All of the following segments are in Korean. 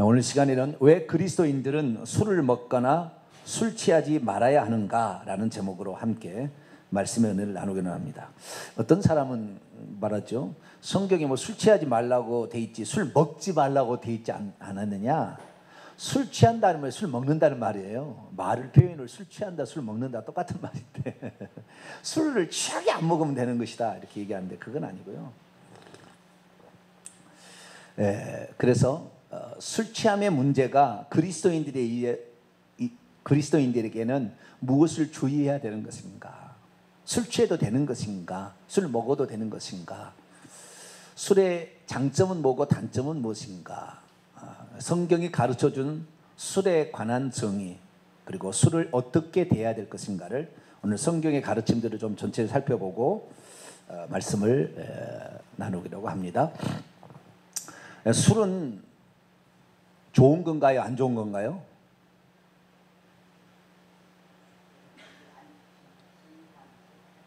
오늘 시간에는 왜 그리스도인들은 술을 먹거나 술 취하지 말아야 하는가라는 제목으로 함께 말씀의 은혜를 나누기로 합니다. 어떤 사람은 말하죠. 성경에 뭐 술 취하지 말라고 돼 있지 술 먹지 말라고 돼 있지 않았느냐. 술 취한다는 말이 술 먹는다는 말이에요. 말을 표현을 술 취한다 술 먹는다 똑같은 말인데 술을 취하게 안 먹으면 되는 것이다 이렇게 얘기하는데 그건 아니고요. 그래서 술 취함의 문제가 그리스도인들에게는 무엇을 주의해야 되는 것인가? 술 취해도 되는 것인가? 술 먹어도 되는 것인가? 술의 장점은 뭐고 단점은 무엇인가? 성경이 가르쳐준 술에 관한 정의 그리고 술을 어떻게 대해야 될 것인가를 오늘 성경의 가르침들을 좀 전체를 살펴보고 말씀을 나누기로 합니다. 술은 좋은 건가요? 안 좋은 건가요?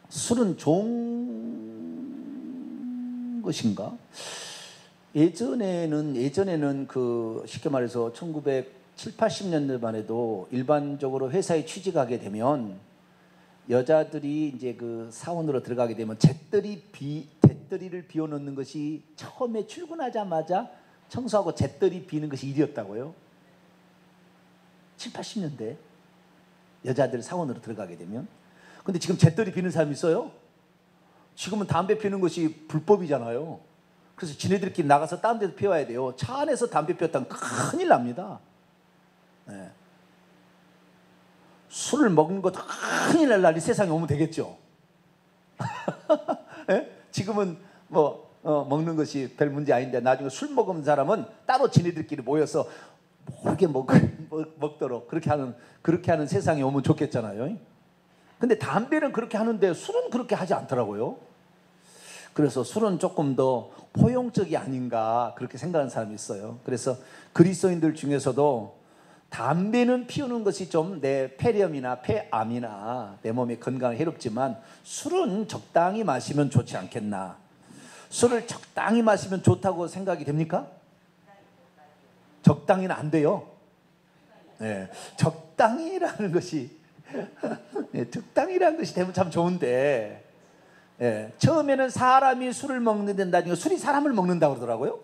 술은 좋은 것인가? 예전에는 그 쉽게 말해서 1970, 80년대만 해도 일반적으로 회사에 취직하게 되면 여자들이 이제 그 사원으로 들어가게 되면 잿더리를 비워놓는 것이 처음에 출근하자마자 청소하고 잿더리 비는 것이 일이었다고요. 70, 80년대 여자들 사원으로 들어가게 되면. 근데 지금 잿더리 비는 사람이 있어요? 지금은 담배 피우는 것이 불법이잖아요. 그래서 지네들끼리 나가서 다른 데서 피워야 돼요. 차 안에서 담배 피웠다면 큰일 납니다. 네. 술을 먹는 것도 큰일 날 날이 세상에 오면 되겠죠. 네? 지금은 먹는 것이 별 문제 아닌데 나중에 술 먹은 사람은 따로 지네들끼리 모여서 모르게 먹도록 그렇게 하는 세상이 오면 좋겠잖아요. 근데 담배는 그렇게 하는데 술은 그렇게 하지 않더라고요. 그래서 술은 조금 더 포용적이 아닌가 그렇게 생각하는 사람이 있어요. 그래서 그리스도인들 중에서도 담배는 피우는 것이 좀 내 폐렴이나 폐암이나 내 몸의 건강에 해롭지만 술은 적당히 마시면 좋지 않겠나. 술을 적당히 마시면 좋다고 생각이 됩니까? 적당히는 안 돼요. 네, 적당히라는 것이 적당히라는 것이 되면 참 좋은데 처음에는 사람이 술을 먹는데 나중에 술이 사람을 먹는다고 그러더라고요.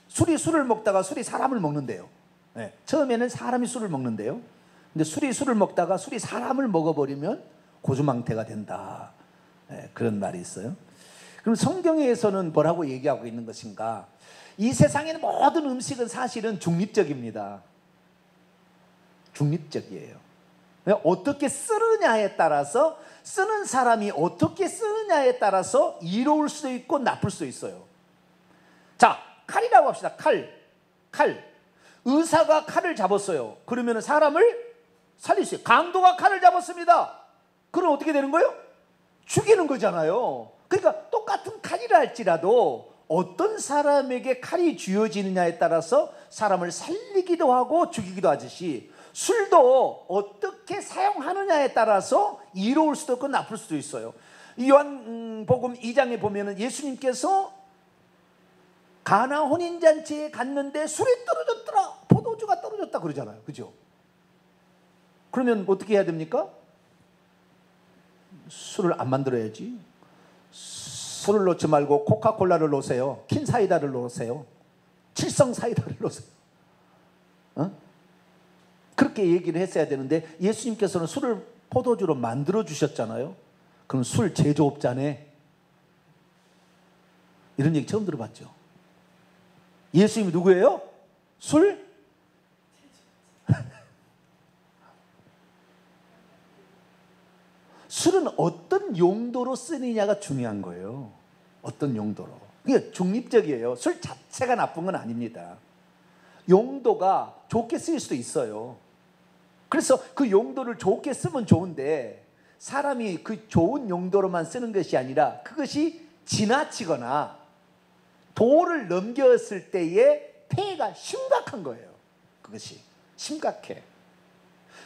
술이 술을 먹다가 술이 사람을 먹는데요. 처음에는 사람이 술을 먹는데요. 근데 술이 술을 먹다가 술이 사람을 먹어버리면 고주망태가 된다. 그런 말이 있어요. 그럼 성경에서는 뭐라고 얘기하고 있는 것인가? 이 세상에는 모든 음식은 사실은 중립적입니다. 중립적이에요. 어떻게 쓰느냐에 따라서 쓰는 사람이 어떻게 쓰느냐에 따라서 이로울 수도 있고 나쁠 수도 있어요. 자, 칼이라고 합시다. 칼. 의사가 칼을 잡았어요. 그러면 사람을 살릴 수 있어요. 강도가 칼을 잡았습니다. 그럼 어떻게 되는 거예요? 죽이는 거잖아요. 그러니까 똑같은 칼이라 할지라도 어떤 사람에게 칼이 쥐어지느냐에 따라서 사람을 살리기도 하고 죽이기도 하듯이 술도 어떻게 사용하느냐에 따라서 이로울 수도 있고 나쁠 수도 있어요. 요한복음 2장에 보면은 예수님께서 가나 혼인잔치에 갔는데 술이 떨어졌더라, 포도주가 떨어졌다 그러잖아요. 그죠? 그러면 어떻게 해야 됩니까? 술을 안 만들어야지. 술을 넣지 말고 코카콜라를 넣으세요. 킨 사이다를 넣으세요. 칠성 사이다를 넣으세요. 그렇게 얘기를 했어야 되는데 예수님께서는 술을 포도주로 만들어 주셨잖아요. 그럼 술 제조업자네. 이런 얘기 처음 들어봤죠. 예수님이 누구예요? 술? 술은 어떤 용도로 쓰느냐가 중요한 거예요. 어떤 용도로. 그게 중립적이에요. 술 자체가 나쁜 건 아닙니다. 용도가 좋게 쓰일 수도 있어요. 그래서 그 용도를 좋게 쓰면 좋은데 사람이 그 좋은 용도로만 쓰는 것이 아니라 그것이 지나치거나 도를 넘겼을 때의 폐해가 심각한 거예요. 그것이 심각해.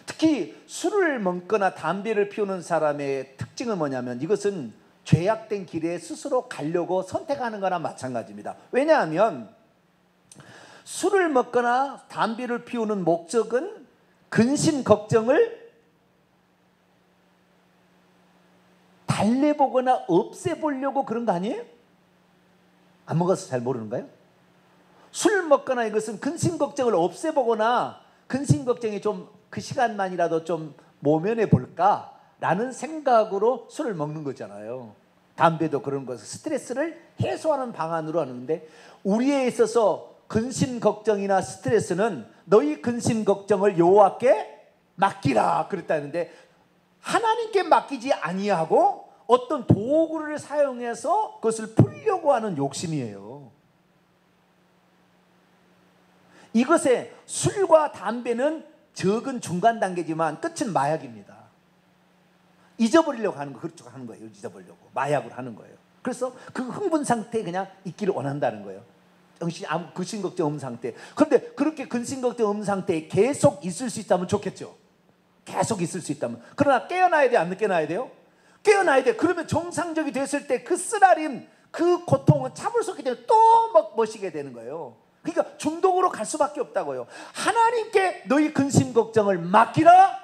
특히 술을 먹거나 담배를 피우는 사람의 특징은 뭐냐면 이것은 죄악된 길에 스스로 가려고 선택하는 거나 마찬가지입니다. 왜냐하면 술을 먹거나 담배를 피우는 목적은 근심 걱정을 달래보거나 없애보려고 그런 거 아니에요? 안 먹어서 잘 모르는가요? 술 먹거나 이것은 근심 걱정을 없애보거나 근심 걱정이 좀 그 시간만이라도 좀 모면해 볼까라는 생각으로 술을 먹는 거잖아요. 담배도 그런 것을 스트레스를 해소하는 방안으로 하는데, 우리에 있어서 근심 걱정이나 스트레스는 너희 근심 걱정을 여호와께 맡기라 그랬다는데, 하나님께 맡기지 아니하고 어떤 도구를 사용해서 그것을 풀려고 하는 욕심이에요. 이것에 술과 담배는 적은 중간 단계지만 끝은 마약입니다. 잊어버리려고 하는 거, 그렇죠, 하는 거예요. 잊어버리려고 마약으로 하는 거예요. 그래서 그 흥분 상태에 그냥 있기를 원한다는 거예요. 정신이 아무 근심 걱정 없는 상태. 그런데 그렇게 근심 걱정 없는 상태에 계속 있을 수 있다면 좋겠죠. 계속 있을 수 있다면. 그러나 깨어나야 돼, 안 깨어나야 돼요? 깨어나야 돼. 그러면 정상적이 됐을 때 그 쓰라린 그 고통은 참을 수 없기 때문에 또 멋지게 되는 거예요. 그러니까 중독으로 갈 수밖에 없다고요. 하나님께 너희 근심 걱정을 맡기라.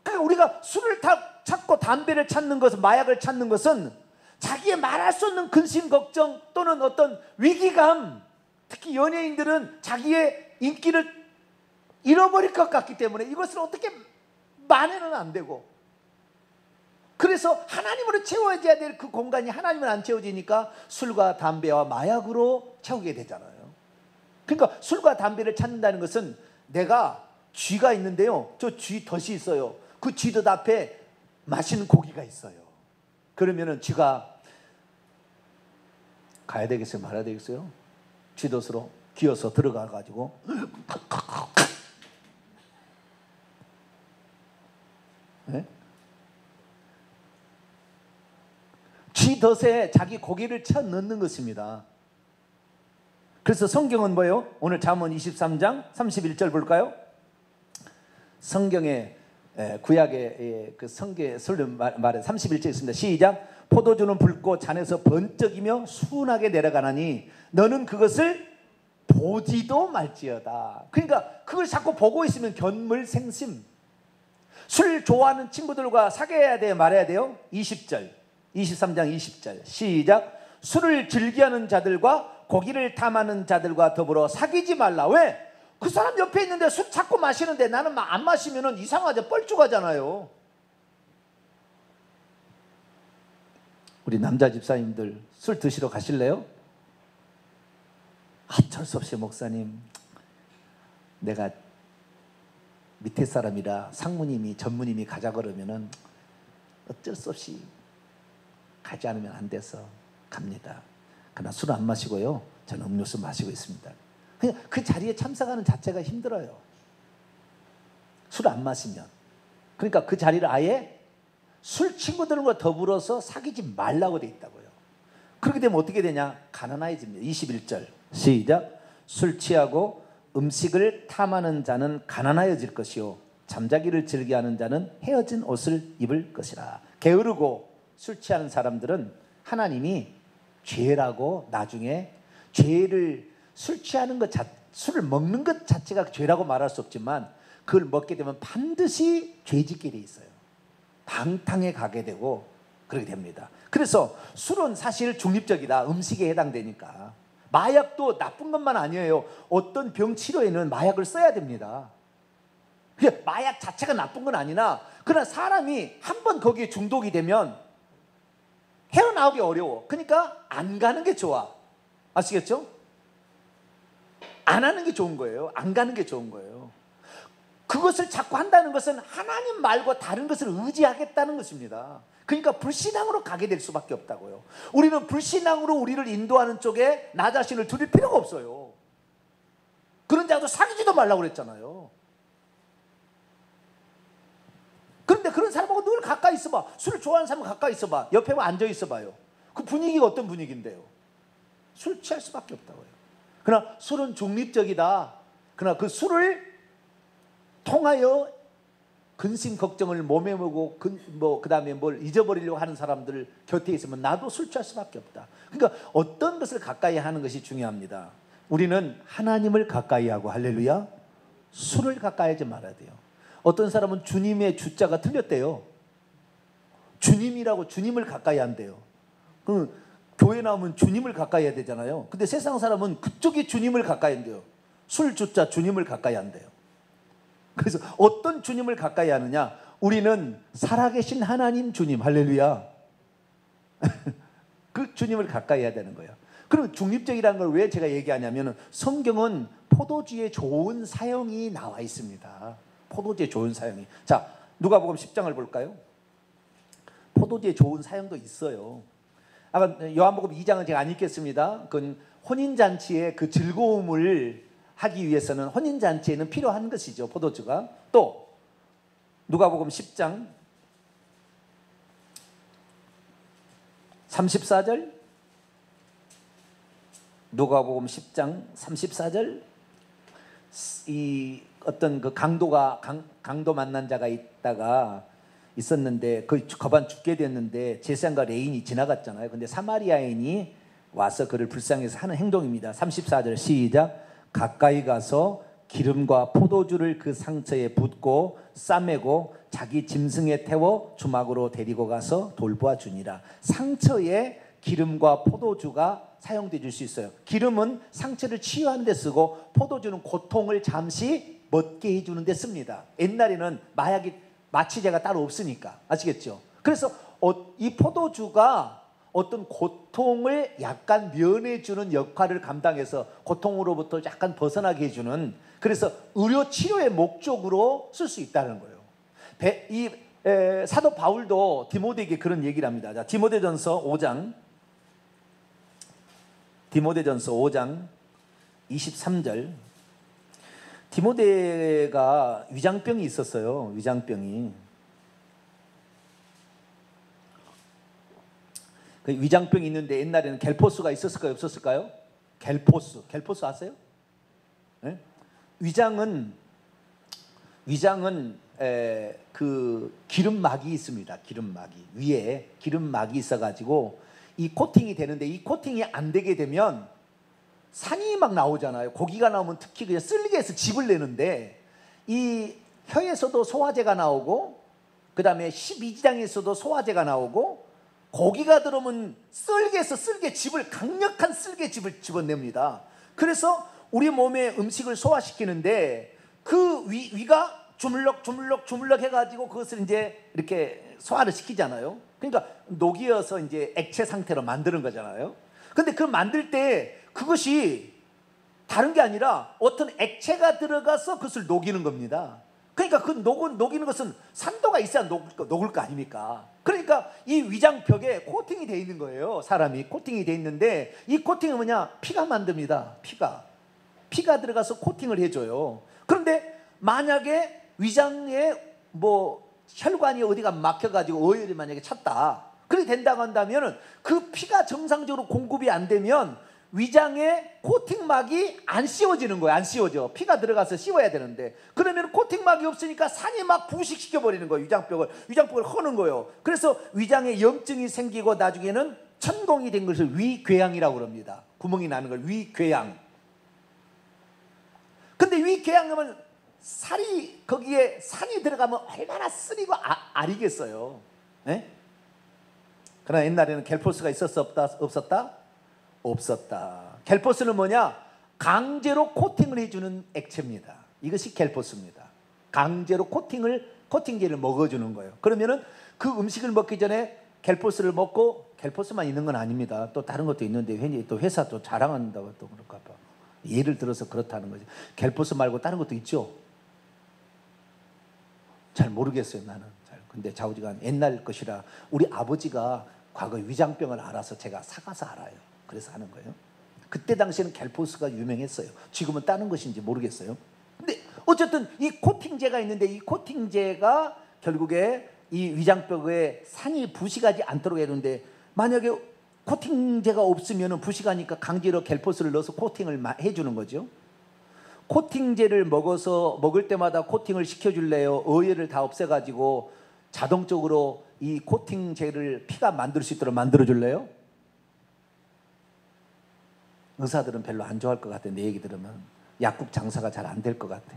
그러니까 우리가 술을 찾고 담배를 찾는 것은, 마약을 찾는 것은 자기의 말할 수 없는 근심 걱정 또는 어떤 위기감, 특히 연예인들은 자기의 인기를 잃어버릴 것 같기 때문에 이것을 어떻게 만회는 안 되고, 그래서 하나님으로 채워져야 될 그 공간이 하나님은 안 채워지니까 술과 담배와 마약으로 채우게 되잖아요. 그러니까 술과 담배를 찾는다는 것은, 내가 쥐가 있는데요, 저 쥐 덫이 있어요. 그 쥐덫 앞에 맛있는 고기가 있어요. 그러면은 쥐가 가야 되겠어요, 말아야 되겠어요? 쥐덫으로 기어서 들어가 가지고 네? 쥐덫에 자기 고기를 쳐 넣는 것입니다. 그래서 성경은 뭐예요? 오늘 잠언 23장 31절 볼까요? 성경에 구약의 그 성경의 말에 31절 있습니다. 시작. 포도주는 붉고 잔에서 번쩍이며 순하게 내려가나니 너는 그것을 보지도 말지어다. 그러니까 그걸 자꾸 보고 있으면 견물생심. 술 좋아하는 친구들과 사귀어야 돼요, 말해야 돼요? 20절 23장 20절 시작. 술을 즐겨하는 자들과 고기를 탐하는 자들과 더불어 사귀지 말라. 왜? 그 사람 옆에 있는데 술 자꾸 마시는데 나는 안 마시면 이상하죠. 뻘쭘하잖아요. 우리 남자 집사님들 술 드시러 가실래요? 어쩔 수 없이 목사님, 내가 밑에 사람이라 상무님이 전무님이 가자 그러면은 어쩔 수 없이 가지 않으면 안 돼서 갑니다. 그러나 술 안 마시고요, 저는 음료수 마시고 있습니다. 그냥 그 자리에 참석하는 자체가 힘들어요. 술 안 마시면. 그러니까 그 자리를 아예 술 친구들과 더불어서 사귀지 말라고 돼 있다고요. 그렇게 되면 어떻게 되냐? 가난해집니다. 21절 시작. 술 취하고 음식을 탐하는 자는 가난하여질 것이요 잠자기를 즐겨하는 자는 헤어진 옷을 입을 것이라. 게으르고 술 취하는 사람들은 하나님이 죄라고, 나중에 죄를, 술 취하는 것 술을 먹는 것 자체가 죄라고 말할 수 없지만 그걸 먹게 되면 반드시 죄짓게 돼 있어요. 방탕에 가게 되고 그렇게 됩니다. 그래서 술은 사실 중립적이다. 음식에 해당되니까. 마약도 나쁜 것만 아니에요. 어떤 병 치료에는 마약을 써야 됩니다. 마약 자체가 나쁜 건 아니나, 그러나 사람이 한번 거기에 중독이 되면 헤어나오기 어려워. 그러니까 안 가는 게 좋아. 아시겠죠? 안 하는 게 좋은 거예요. 안 가는 게 좋은 거예요. 그것을 자꾸 한다는 것은 하나님 말고 다른 것을 의지하겠다는 것입니다. 그러니까 불신앙으로 가게 될 수밖에 없다고요. 우리는 불신앙으로 우리를 인도하는 쪽에 나 자신을 두릴 필요가 없어요. 그런 자도 사귀지도 말라고 그랬잖아요. 그런데 그런 사람하고 늘 가까이 있어봐. 술을 좋아하는 사람은 가까이 있어봐. 옆에 앉아 있어봐요. 그 분위기가 어떤 분위기인데요? 술 취할 수밖에 없다고요. 그러나 술은 중립적이다. 그러나 그 술을 통하여 근심 걱정을 몸에 먹고 그 다음에 뭘 잊어버리려고 하는 사람들 곁에 있으면 나도 술 취할 수밖에 없다. 그러니까 어떤 것을 가까이 하는 것이 중요합니다. 우리는 하나님을 가까이 하고, 할렐루야, 술을 가까이 하지 말아야 돼요. 어떤 사람은 주님의 주자가 틀렸대요. 주님이라고 주님을 가까이 한대요. 그럼 교회 나오면 주님을 가까이 해야 되잖아요. 근데 세상 사람은 그쪽이 주님을 가까이 한대요. 술 주자 주님을 가까이 한대요. 그래서 어떤 주님을 가까이 하느냐? 우리는 살아계신 하나님 주님, 할렐루야, 그 주님을 가까이 해야 되는 거예요. 그럼 중립적이라는 걸 왜 제가 얘기하냐면, 성경은 포도주의 좋은 사용이 나와 있습니다. 포도주의 좋은 사용이. 자, 누가복음 10장을 볼까요? 포도주의 좋은 사용도 있어요. 아까 요한복음 2장은 제가 안 읽겠습니다. 그건 혼인잔치의 그 즐거움을 하기 위해서는, 혼인잔치에는 필요한 것이죠, 포도주가. 또 누가복음 10장 34절, 누가복음 10장 34절, 이 어떤 그 강도 만난 자가 있었는데 그 거반 죽게 됐는데 제사장과 레인이 지나갔잖아요. 근데 사마리아인이 와서 그를 불쌍해서 하는 행동입니다. 34절 시작. 가까이 가서 기름과 포도주를 그 상처에 붓고 싸매고 자기 짐승에 태워 주막으로 데리고 가서 돌보아 주니라. 상처에 기름과 포도주가 사용돼 줄 수 있어요. 기름은 상처를 치유하는 데 쓰고, 포도주는 고통을 잠시 멎게 해주는 데 씁니다. 옛날에는 마취제가 따로 없으니까, 아시겠죠? 그래서 이 포도주가 어떤 고통을 약간 면해주는 역할을 감당해서 고통으로부터 약간 벗어나게 해주는, 그래서 의료치료의 목적으로 쓸 수 있다는 거예요. 사도 바울도 디모데에게 그런 얘기를 합니다. 자, 디모데전서 5장 23절. 디모데가 위장병이 있었어요. 위장병이. 그 위장병이 있는데 옛날에는 겔포스가 있었을까요, 없었을까요? 겔포스 아세요? 네? 위장은 그 기름막이 있습니다. 기름막이 위에 기름막이 있어가지고 이 코팅이 되는데, 이 코팅이 안 되게 되면 산이 막 나오잖아요. 고기가 나오면 특히 그냥 쓸게 해서 즙을 내는데, 이 혀에서도 소화제가 나오고, 그 다음에 12지장에서도 소화제가 나오고, 고기가 들어오면 쓸개에서 쓸개즙을, 강력한 쓸개즙을 집어냅니다. 그래서 우리 몸에 음식을 소화시키는데 그 위가 주물럭 해가지고 그것을 이제 이렇게 소화를 시키잖아요. 그러니까 녹이어서 이제 액체 상태로 만드는 거잖아요. 근데 그 만들 때 그것이 다른 게 아니라 어떤 액체가 들어가서 그것을 녹이는 겁니다. 그러니까 그 녹이는 것은 산도가 있어야 녹을 거 아닙니까? 그러니까 이 위장벽에 코팅이 되어 있는 거예요. 사람이 코팅이 되어 있는데, 이 코팅은 뭐냐? 피가 만듭니다. 피가 들어가서 코팅을 해줘요. 그런데 만약에 위장에 뭐 혈관이 어디가 막혀가지고 어혈이 만약에 찼다, 그렇게 된다고 한다면 그 피가 정상적으로 공급이 안 되면 위장의 코팅막이 안 씌워지는 거예요. 안 씌워져. 피가 들어가서 씌워야 되는데, 그러면 코팅막이 없으니까 산이 막 부식시켜 버리는 거예요. 위장벽을 허는 거예요. 그래서 위장에 염증이 생기고 나중에는 천공이 된 것을 위궤양이라고 그럽니다. 구멍이 나는 걸 위궤양. 근데 위궤양하면 거기에 산이 들어가면 얼마나 쓰리고 아리겠어요. 네? 그러나 옛날에는 겔포스가 있었다, 없었다? 없었다. 겔포스는 뭐냐? 강제로 코팅을 해주는 액체입니다. 이것이 겔포스입니다. 강제로 코팅제를 먹어주는 거예요. 그러면은 그 음식을 먹기 전에 겔포스를 먹고, 겔포스만 있는 건 아닙니다. 또 다른 것도 있는데 괜히 또 회사 또 자랑한다고 또 그럴까 봐. 예를 들어서 그렇다는 거죠. 겔포스 말고 다른 것도 있죠. 잘 모르겠어요, 나는. 근데 좌우지간 옛날 것이라 우리 아버지가 과거 위장병을 알아서 제가 사가서 알아요. 그래서 하는 거예요. 그때 당시에는 겔포스가 유명했어요. 지금은 다른 것인지 모르겠어요. 근데 어쨌든 이 코팅제가 있는데, 이 코팅제가 결국에 이 위장벽에 산이 부식하지 않도록 해주는데, 만약에 코팅제가 없으면 부식하니까 강제로 겔포스를 넣어서 코팅을 해주는 거죠. 코팅제를 먹을 때마다 코팅을 시켜줄래요? 어혈을 다 없애가지고 자동적으로 이 코팅제를 피가 만들 수 있도록 만들어줄래요? 의사들은 별로 안 좋아할 것 같아. 내 얘기 들으면 약국 장사가 잘 안 될 것 같아.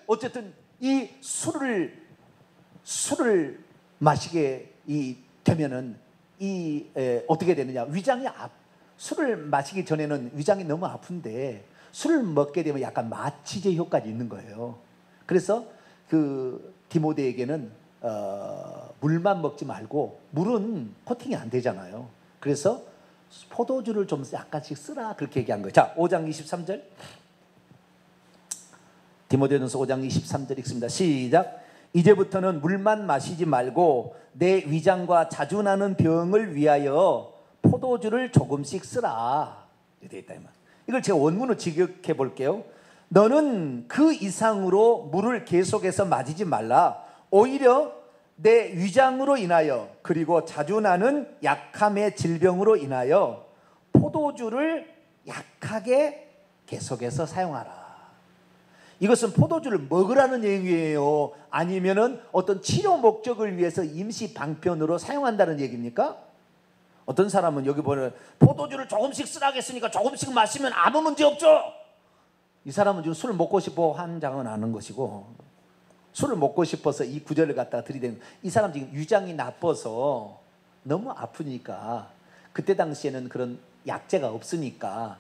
어쨌든 이 술을 마시게 되면은 어떻게 되느냐? 술을 마시기 전에는 위장이 너무 아픈데 술을 먹게 되면 약간 마취제 효과가 있는 거예요. 그래서 그 디모데에게는 물만 먹지 말고, 물은 코팅이 안 되잖아요. 그래서 포도주를 좀 약간씩 쓰라, 그렇게 얘기한 거예요. 자, 5장 23절. 디모데전서 5장 23절 읽습니다. 시작. 이제부터는 물만 마시지 말고 내 위장과 자주 나는 병을 위하여 포도주를 조금씩 쓰라. 이렇게 되어 있다 이 말. 이걸 제가 원문으로 직역해 볼게요. 너는 그 이상으로 물을 계속해서 마시지 말라. 오히려 내 위장으로 인하여 그리고 자주 나는 약함의 질병으로 인하여 포도주를 약하게 계속해서 사용하라. 이것은 포도주를 먹으라는 얘기예요? 아니면은 어떤 치료 목적을 위해서 임시 방편으로 사용한다는 얘기입니까? 어떤 사람은 여기 보면 포도주를 조금씩 쓰라겠으니까 조금씩 마시면 아무 문제 없죠. 이 사람은 지금 술을 먹고 싶어 환장은 하는 것이고, 술을 먹고 싶어서 이 구절을 갖다가 들이대는, 이 사람 지금 위장이 나빠서 너무 아프니까, 그때 당시에는 그런 약재가 없으니까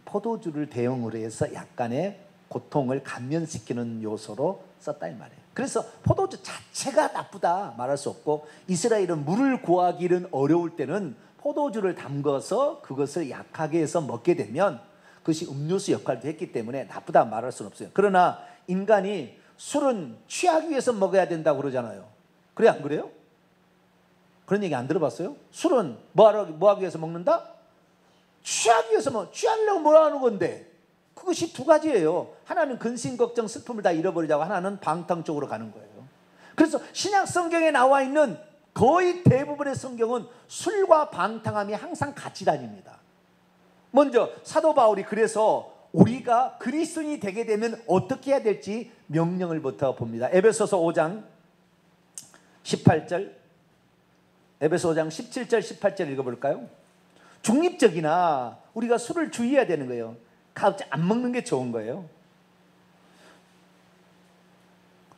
포도주를 대용으로 해서 약간의 고통을 감면시키는 요소로 썼다 이 말이에요. 그래서 포도주 자체가 나쁘다 말할 수 없고, 이스라엘은 물을 구하기는 어려울 때는 포도주를 담궈서 그것을 약하게 해서 먹게 되면 그것이 음료수 역할도 했기 때문에 나쁘다 말할 수는 없어요. 그러나 인간이 술은 취하기 위해서 먹어야 된다고 그러잖아요. 그래 안 그래요? 그런 얘기 안 들어봤어요? 술은 뭐 하기 위해서 먹는다? 취하기 위해서 취하려고 뭐 하는 건데? 그것이 두 가지예요. 하나는 근심, 걱정, 슬픔을 다 잃어버리자고, 하나는 방탕 쪽으로 가는 거예요. 그래서 신약 성경에 나와 있는 거의 대부분의 성경은 술과 방탕함이 항상 같이 다닙니다. 먼저 사도 바울이 그래서 우리가 그리스도인이 되게 되면 어떻게 해야 될지 명령을부터 봅니다. 에베소서 5장 18절, 에베소 5장 17절 18절 읽어볼까요? 중립적이나 우리가 술을 주의해야 되는 거예요. 가급적 안 먹는 게 좋은 거예요.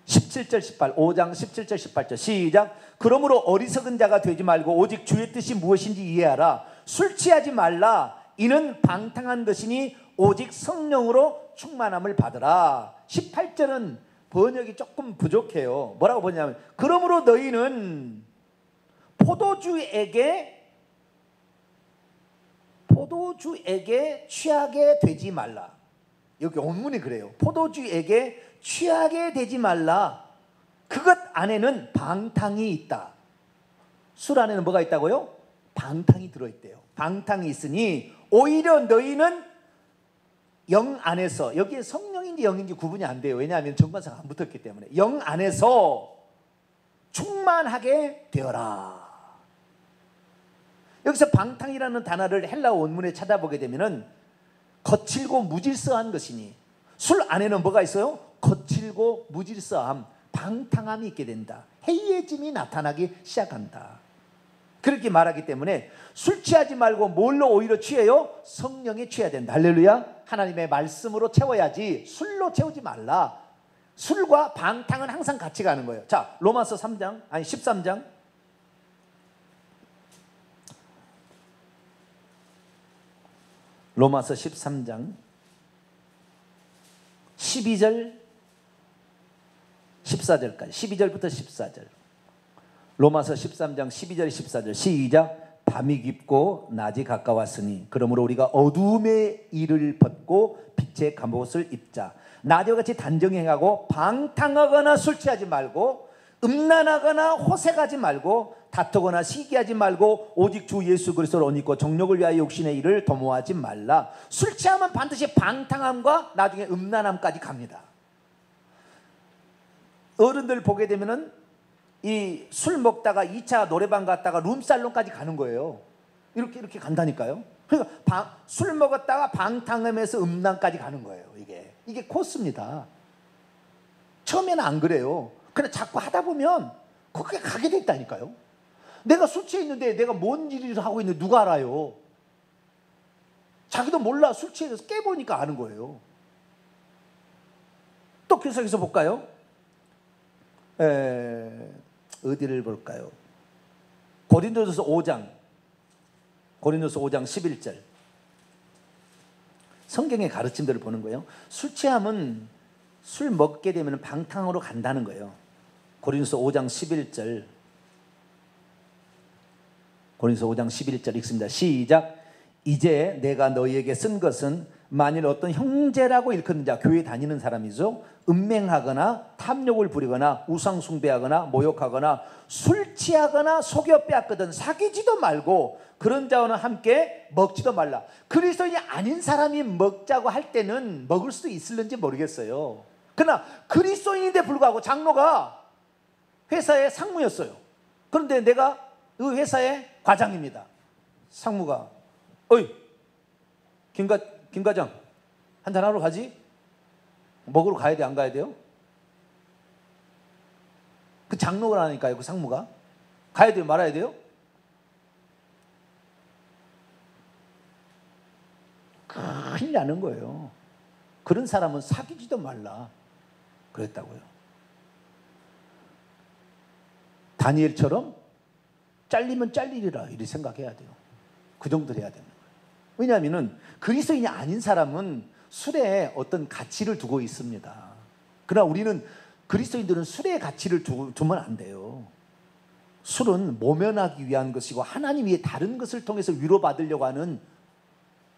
17절 18, 5장 17절 18절 시작. 그러므로 어리석은 자가 되지 말고 오직 주의 뜻이 무엇인지 이해하라. 술 취하지 말라. 이는 방탕한 것이니 오직 성령으로 충만함을 받으라. 18절은 번역이 조금 부족해요. 뭐라고 보냐면, 그러므로 너희는 포도주에게 취하게 되지 말라. 여기 원문이 그래요. 포도주에게 취하게 되지 말라. 그것 안에는 방탕이 있다. 술 안에는 뭐가 있다고요? 방탕이 들어있대요. 방탕이 있으니 오히려 너희는 영 안에서, 여기에 성령인지 영인지 구분이 안 돼요. 왜냐하면 정관사가 안 붙었기 때문에. 영 안에서 충만하게 되어라. 여기서 방탕이라는 단어를 헬라어 원문에 찾아보게 되면은 거칠고 무질서한 것이니, 술 안에는 뭐가 있어요? 거칠고 무질서함, 방탕함이 있게 된다. 해이해짐이 나타나기 시작한다. 그렇게 말하기 때문에 술 취하지 말고 뭘로 오히려 취해요? 성령에 취해야 된다. 할렐루야. 하나님의 말씀으로 채워야지 술로 채우지 말라. 술과 방탕은 항상 같이 가는 거예요. 자, 로마서 13장 로마서 13장 12절 14절까지, 12절부터 14절. 로마서 13장 12절 14절 시작. 밤이 깊고 낮이 가까웠으니 그러므로 우리가 어두움의 일을 벗고 빛의 갑옷을 입자. 낮과 같이 단정히 행하고 방탕하거나 술 취하지 말고 음란하거나 호색하지 말고 다투거나 시기하지 말고 오직 주 예수 그리스도를 옷 입고 정욕을 위하여 욕심의 일을 도모하지 말라. 술 취하면 반드시 방탕함과 나중에 음란함까지 갑니다. 어른들 보게 되면은 이 술 먹다가 2차 노래방 갔다가 룸살롱까지 가는 거예요. 이렇게 간다니까요. 그러니까 술 먹었다가 방탕하면서 음란까지 가는 거예요. 이게 코스입니다. 처음에는 안 그래요. 근데 자꾸 하다 보면 그게 가게 됐다니까요. 내가 술 취해 있는데 내가 뭔 일을 하고 있는데 누가 알아요? 자기도 몰라. 술 취해서 깨보니까 아는 거예요. 또 계속해서 볼까요? 어디를 볼까요? 고린도전서 5장 11절. 성경의 가르침들을 보는 거예요. 술 취하면 술 먹게 되면 방탕으로 간다는 거예요. 고린도서 5장 11절. 고린도서 5장 11절 읽습니다. 시작. 이제 내가 너희에게 쓴 것은 만일 어떤 형제라고 일컫는 자, 교회 다니는 사람이죠, 음행하거나 탐욕을 부리거나 우상 숭배하거나 모욕하거나 술 취하거나 속여 빼앗거든 사귀지도 말고 그런 자와는 함께 먹지도 말라. 그리스도인이 아닌 사람이 먹자고 할 때는 먹을 수도 있을는지 모르겠어요. 그러나 그리스도인인데 불구하고 장로가 회사의 상무였어요. 그런데 내가 그 회사의 과장입니다. 상무가 어이 김 과장 한잔하러 가지? 먹으러 가야 돼 안 가야 돼요? 그 장로라니까요. 그 상무가 가야 돼요 말아야 돼요? 큰일 나는 거예요. 그런 사람은 사귀지도 말라 그랬다고요. 다니엘처럼 잘리면 잘리리라 이렇게 생각해야 돼요. 그 정도로 해야 되는 거예요. 왜냐하면 그리스도인이 아닌 사람은 술에 어떤 가치를 두고 있습니다. 그러나 우리는 그리스도인들은 술의 가치를 두면 안 돼요. 술은 모면하기 위한 것이고 하나님 위에 다른 것을 통해서 위로받으려고 하는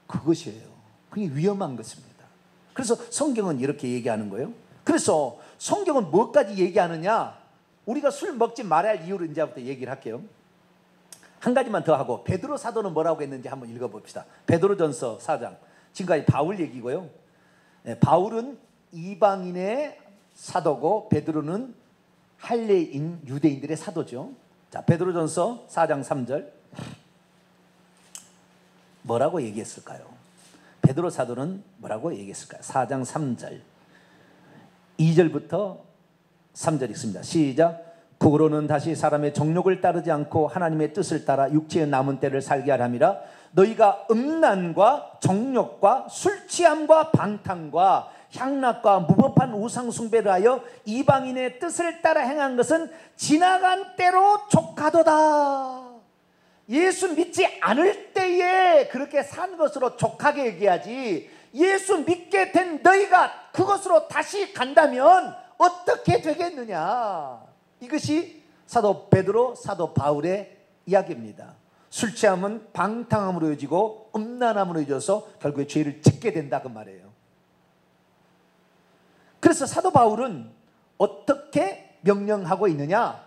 그것이에요. 그게 위험한 것입니다. 그래서 성경은 이렇게 얘기하는 거예요. 그래서 성경은 뭐까지 얘기하느냐? 우리가 술 먹지 말아야 할 이유를 이제부터 얘기를 할게요. 한 가지만 더 하고 베드로 사도는 뭐라고 했는지 한번 읽어봅시다. 베드로전서 4장. 지금까지 바울 얘기고요. 바울은 이방인의 사도고 베드로는 할례인 유대인들의 사도죠. 자, 베드로전서 4장 3절. 뭐라고 얘기했을까요? 베드로 사도는 뭐라고 얘기했을까요? 4장 3절. 2절부터 3절 읽습니다. 시작. 그러로는 다시 사람의 정욕을 따르지 않고 하나님의 뜻을 따라 육체의 남은 때를 살게 하람이라. 너희가 음란과 정욕과 술 취함과 방탕과 향락과 무법한 우상 숭배를 하여 이방인의 뜻을 따라 행한 것은 지나간 때로 족하도다. 예수 믿지 않을 때에 그렇게 산 것으로 족하게 얘기하지, 예수 믿게 된 너희가 그것으로 다시 간다면 어떻게 되겠느냐. 이것이 사도 베드로, 사도 바울의 이야기입니다. 술 취함은 방탕함으로 이어지고 음란함으로 이어져서 결국에 죄를 짓게 된다 그 말이에요. 그래서 사도 바울은 어떻게 명령하고 있느냐?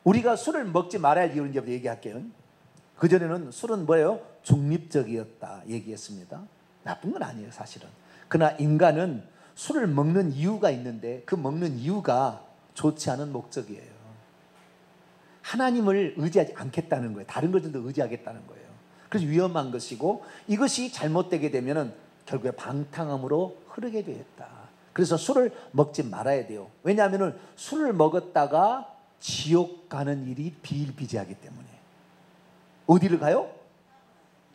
우리가 술을 먹지 말아야 할 이유를 이제 얘기할게요. 그전에는 술은 뭐예요? 중립적이었다 얘기했습니다. 나쁜 건 아니에요 사실은. 그러나 인간은 술을 먹는 이유가 있는데 그 먹는 이유가 좋지 않은 목적이에요. 하나님을 의지하지 않겠다는 거예요. 다른 것들도 의지하겠다는 거예요. 그래서 위험한 것이고 이것이 잘못되게 되면 결국에 방탕함으로 흐르게 되었다. 그래서 술을 먹지 말아야 돼요. 왜냐하면 술을 먹었다가 지옥 가는 일이 비일비재하기 때문에. 어디를 가요?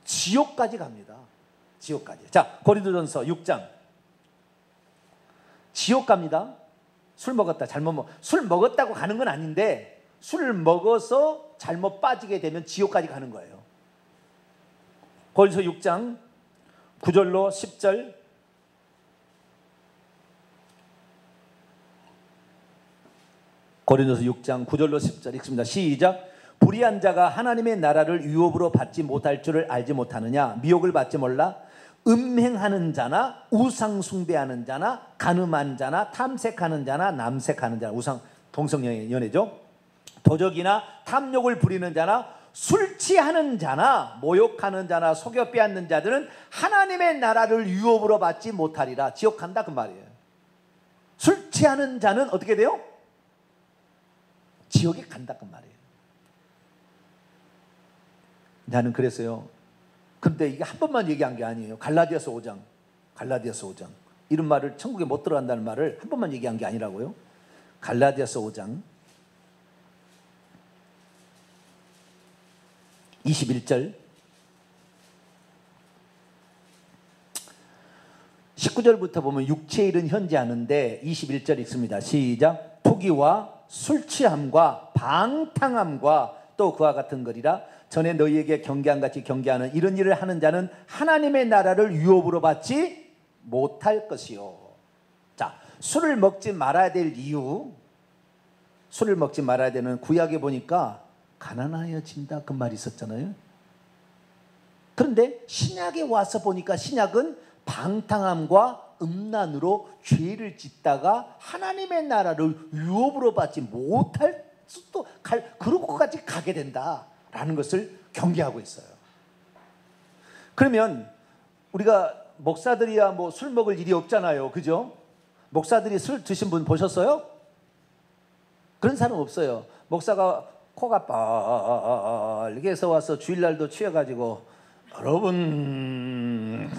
지옥까지 갑니다. 지옥까지. 자, 고린도전서 6장. 지옥 갑니다. 술 먹었다, 술 먹었다고 가는 건 아닌데 술을 먹어서 잘못 빠지게 되면 지옥까지 가는 거예요. 고린도서 6장 9절로 10절. 고린도서 6장 9절로 10절 읽습니다. 시작. 불의한 자가 하나님의 나라를 유업으로 받지 못할 줄을 알지 못하느냐? 미혹을 받지 몰라? 음행하는 자나 우상 숭배하는 자나 간음한 자나 탐색하는 자나 남색하는 자나, 우상 동성연애죠. 도적이나 탐욕을 부리는 자나 술 취하는 자나 모욕하는 자나 속여 빼앗는 자들은 하나님의 나라를 유업으로 받지 못하리라. 지옥 간다 그 말이에요. 술 취하는 자는 어떻게 돼요? 지옥에 간다 그 말이에요. 나는 그랬어요. 근데 이게 한 번만 얘기한 게 아니에요. 갈라디아서 5장 이런 말을, 천국에 못 들어간다는 말을 한 번만 얘기한 게 아니라고요. 갈라디아서 5장 21절 19절부터 보면 육체의 일은 현재하는데 21절 읽습니다. 시작. 투기와 술취함과 방탕함과 또 그와 같은 거리라. 전에 너희에게 경계한 같이 경계하는 이런 일을 하는 자는 하나님의 나라를 유업으로 받지 못할 것이요. 자, 술을 먹지 말아야 될 이유, 술을 먹지 말아야 되는 구약에 보니까 가난하여진다 그 말이 있었잖아요. 그런데 신약에 와서 보니까 신약은 방탕함과 음란으로 죄를 짓다가 하나님의 나라를 유업으로 받지 못할 수도 그렇게까지 가게 된다라는 것을 경계하고 있어요. 그러면 우리가 목사들이야 뭐 술 먹을 일이 없잖아요, 그죠? 목사들이 술 드신 분 보셨어요? 그런 사람 없어요. 목사가 코가 빨개 해서 와서 주일날도 취해가지고 여러분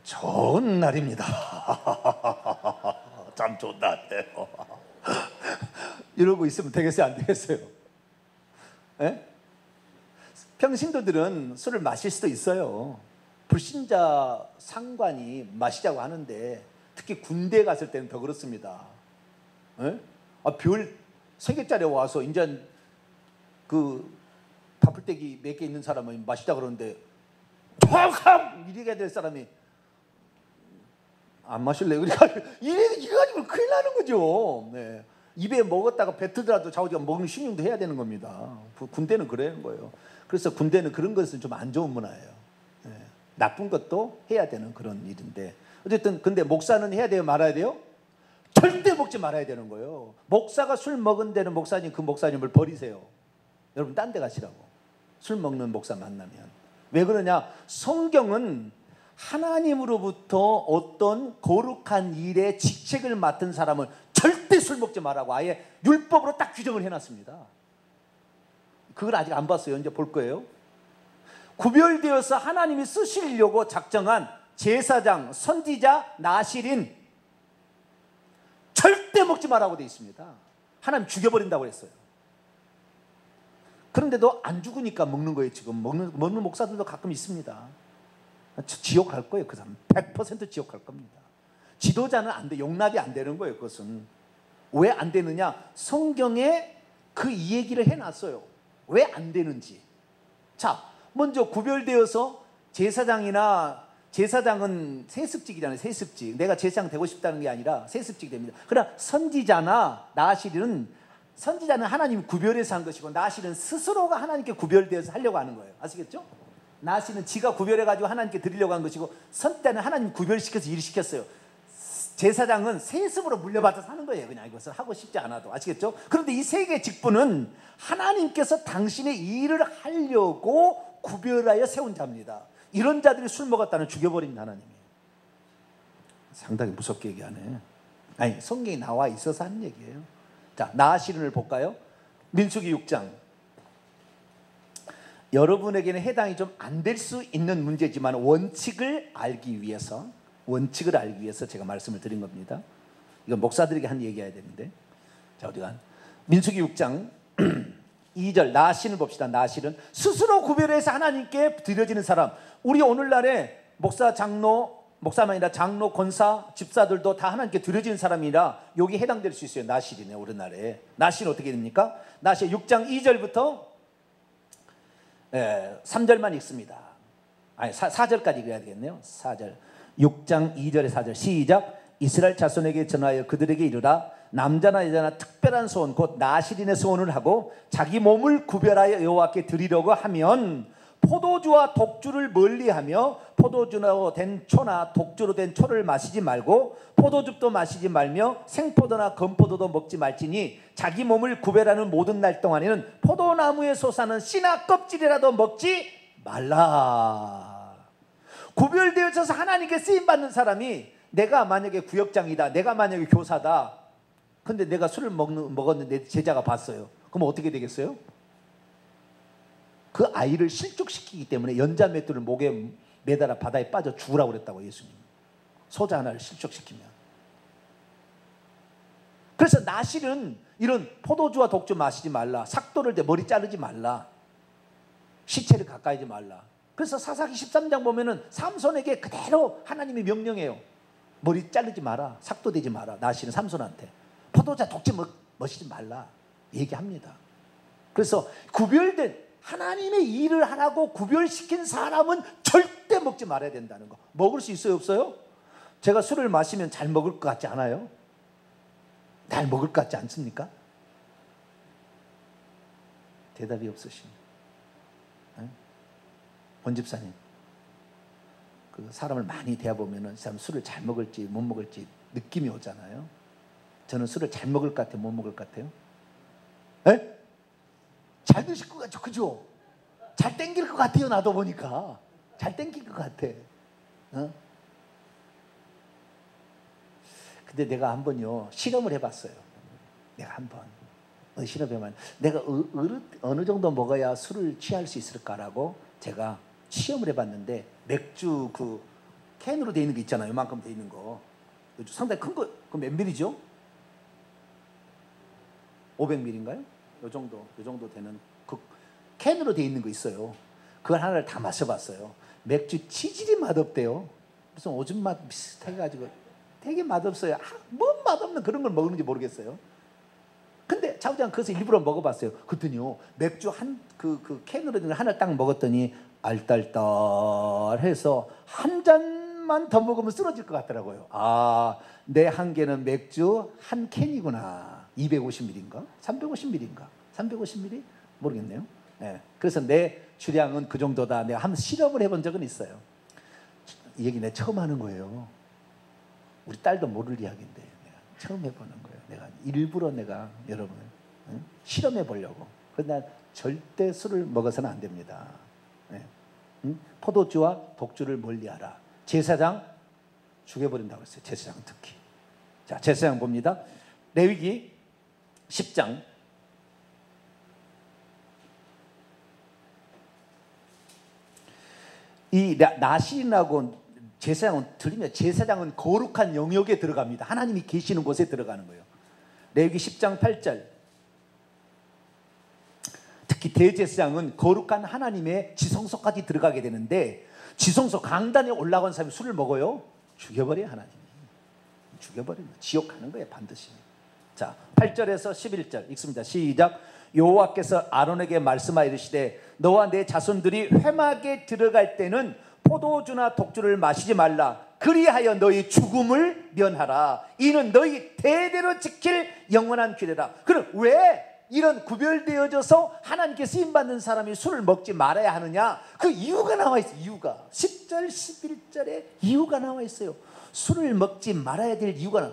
좋은 날입니다. 참 좋은 날이에요. 이러고 있으면 되겠어요, 안 되겠어요? 예? 평신도들은 술을 마실 수도 있어요. 불신자 상관이 마시자고 하는데 특히 군대에 갔을 때는 더 그렇습니다. 예? 별 3개짜리 와서 이제 그 바풀떼기 몇 개 있는 사람은 마시자 그러는데 턱 이래야 될 사람이 안 마실래요? 그러니까 이거 가지고 큰일 나는 거죠. 네. 입에 먹었다가 뱉으더라도 자기가 먹는 신용도 해야 되는 겁니다. 군대는 그러는 거예요. 그래서 군대는 그런 것은 좀 안 좋은 문화예요. 네. 나쁜 것도 해야 되는 그런 일인데 어쨌든 근데 목사는 해야 돼요, 말아야 돼요? 절대 먹지 말아야 되는 거예요. 목사가 술 먹은 데는 목사님 그 목사님을 버리세요. 여러분 딴 데 가시라고. 술 먹는 목사 만나면. 왜 그러냐? 성경은 하나님으로부터 어떤 거룩한 일에 직책을 맡은 사람은 절대 술 먹지 말라고 아예 율법으로 딱 규정을 해놨습니다. 그걸 아직 안 봤어요. 이제 볼 거예요. 구별되어서 하나님이 쓰시려고 작정한 제사장, 선지자, 나실인 절대 먹지 말라고 되어 있습니다. 하나님 죽여버린다고 했어요. 그런데도 안 죽으니까 먹는 거예요. 지금 먹는 목사들도 가끔 있습니다. 지옥 갈 거예요. 그 사람 100% 지옥 갈 겁니다. 지도자는 안 돼. 용납이 안 되는 거예요. 그것은 왜 안 되느냐? 성경에 그 이 얘기를 해놨어요. 왜 안 되는지. 자, 먼저 구별되어서 제사장은 세습직이잖아요. 세습직. 내가 제사장 되고 싶다는 게 아니라 세습직이 됩니다. 그러나 선지자나 나실은 선지자는 하나님 구별해서 한 것이고 나실은 스스로가 하나님께 구별되어서 하려고 하는 거예요. 아시겠죠? 나실은 지가 구별해가지고 하나님께 드리려고 한 것이고 선지자는 하나님 구별시켜서 일을 시켰어요. 제사장은 세습으로 물려받아서 하는 거예요. 그냥 이것을 하고 싶지 않아도. 아시겠죠? 그런데 이 세 개의 직분은 하나님께서 당신의 일을 하려고 구별하여 세운 자입니다. 이런 자들이 술 먹었다는 죽여버린 하나님이에요. 상당히 무섭게 얘기하네. 아니 성경에 나와 있어서 하는 얘기예요. 자, 나아실은을 볼까요? 민수기 6장. 여러분에게는 해당이 좀 안 될 수 있는 문제지만 원칙을 알기 위해서 제가 말씀을 드린 겁니다. 이건 목사들에게 한 얘기해야 되는데. 자, 우리가 민수기 6장 2절 나아실을 봅시다. 나아실은 스스로 구별해서 하나님께 드려지는 사람. 우리 오늘날에 목사, 장로, 목사만 아니라 장로, 권사, 집사들도 다 하나님께 드려지는 사람이라 여기 해당될 수 있어요. 나실이네. 오늘날에 나실은 어떻게 됩니까? 나실 6장 2절부터 3절만 읽습니다. 아니 4절까지 읽어야 되겠네요. 4절 6장 2절에 4절 시작. 이스라엘 자손에게 전하여 그들에게 이르라. 남자나 여자나 특별한 소원 곧 나실인의 소원을 하고 자기 몸을 구별하여 여호와께 드리려고 하면 포도주와 독주를 멀리하며 포도주로 된 초나 독주로 된 초를 마시지 말고 포도즙도 마시지 말며 생포도나 건포도도 먹지 말지니 자기 몸을 구별하는 모든 날 동안에는 포도나무에 솟아는 씨나 껍질이라도 먹지 말라. 구별되어져서 하나님께 쓰임받는 사람이 내가 만약에 구역장이다, 내가 만약에 교사다, 근데 내가 술을 먹었는데 제자가 봤어요. 그럼 어떻게 되겠어요? 그 아이를 실족시키기 때문에 연자맷돌을 목에 매달아 바다에 빠져 죽으라고 그랬다고 예수님. 소자 하나를 실족시키면. 그래서 나실은 이런 포도주와 독주 마시지 말라, 삭도를 대 머리 자르지 말라, 시체를 가까이 하지 말라. 그래서 사사기 13장 보면은 삼손에게 그대로 하나님이 명령해요. 머리 자르지 마라. 삭도되지 마라. 나시는 삼손한테. 포도자 독지 마시지 말라. 얘기합니다. 그래서 구별된 하나님의 일을 하라고 구별시킨 사람은 절대 먹지 말아야 된다는 거. 먹을 수 있어요, 없어요? 제가 술을 마시면 잘 먹을 것 같지 않아요? 잘 먹을 것 같지 않습니까? 대답이 없으십니다. 원 집사님, 그 사람을 많이 대해보면 이 사람 술을 잘 먹을지 못 먹을지 느낌이 오잖아요. 저는 술을 잘 먹을 것 같아요, 못 먹을 것 같아요? 에? 잘 드실 것 같죠, 그죠? 잘 땡길 것 같아요. 나도 보니까 잘 땡길 것 같아. 근데 내가 한번요 실험을 해봤어요. 내가 한번 실험해봤는데 내가 어느 정도 먹어야 술을 취할 수 있을까라고 제가 시험을 해봤는데, 맥주 그 캔으로 돼 있는 거 있잖아요. 이만큼 돼 있는 거, 상당히 큰 거, 그 몇 밀리죠? 500ml인가요? 요 정도 되는 그 캔으로 돼 있는 거 있어요. 그걸 하나를 다 마셔봤어요. 맥주 치질이 맛없대요. 무슨 오줌 맛 비슷해가지고 되게 맛없어요. 뭔 맛없는 그런 걸 먹는지 모르겠어요. 근데 자우장 그것을 일부러 먹어봤어요. 그랬더니요, 맥주 그 캔으로 된 걸 하나 딱 먹었더니 알딸딸해서 한 잔만 더 먹으면 쓰러질 것 같더라고요. 아, 내 한계는 맥주 한 캔이구나. 250ml인가? 350ml인가? 350ml? 모르겠네요. 네. 그래서 내 주량은 그 정도다. 내가 한번 실험을 해본 적은 있어요. 이 얘기 내가 처음 하는 거예요. 우리 딸도 모를 이야기인데 내가 처음 해보는 거예요. 내가 일부러 여러분 실험해 보려고. 그런데 난 절대 술을 먹어서는 안 됩니다. 네. 포도주와 독주를 멀리하라. 제사장 죽여버린다고 했어요. 제사장 특히. 자, 제사장 봅니다. 레위기 10장 이 나신하고 제사장은 들리면 제사장은 거룩한 영역에 들어갑니다. 하나님이 계시는 곳에 들어가는 거예요. 레위기 10장 8절. 특히 대제사장은 거룩한 하나님의 지성소까지 들어가게 되는데, 지성소 강단에 올라간 사람이 술을 먹어요? 죽여버려요. 하나님이 죽여버려요. 지옥 가는 거예요, 반드시. 자, 8절에서 11절 읽습니다. 시작. 여호와께서 아론에게 말씀하여 이르시되 너와 내 자손들이 회막에 들어갈 때는 포도주나 독주를 마시지 말라. 그리하여 너희 죽음을 면하라. 이는 너희 대대로 지킬 영원한 규례라. 그럼 왜 이런 구별되어져서 하나님께 쓰임받는 사람이 술을 먹지 말아야 하느냐? 그 이유가 나와 있어요. 이유가 10절 11절에 이유가 나와 있어요. 술을 먹지 말아야 될 이유가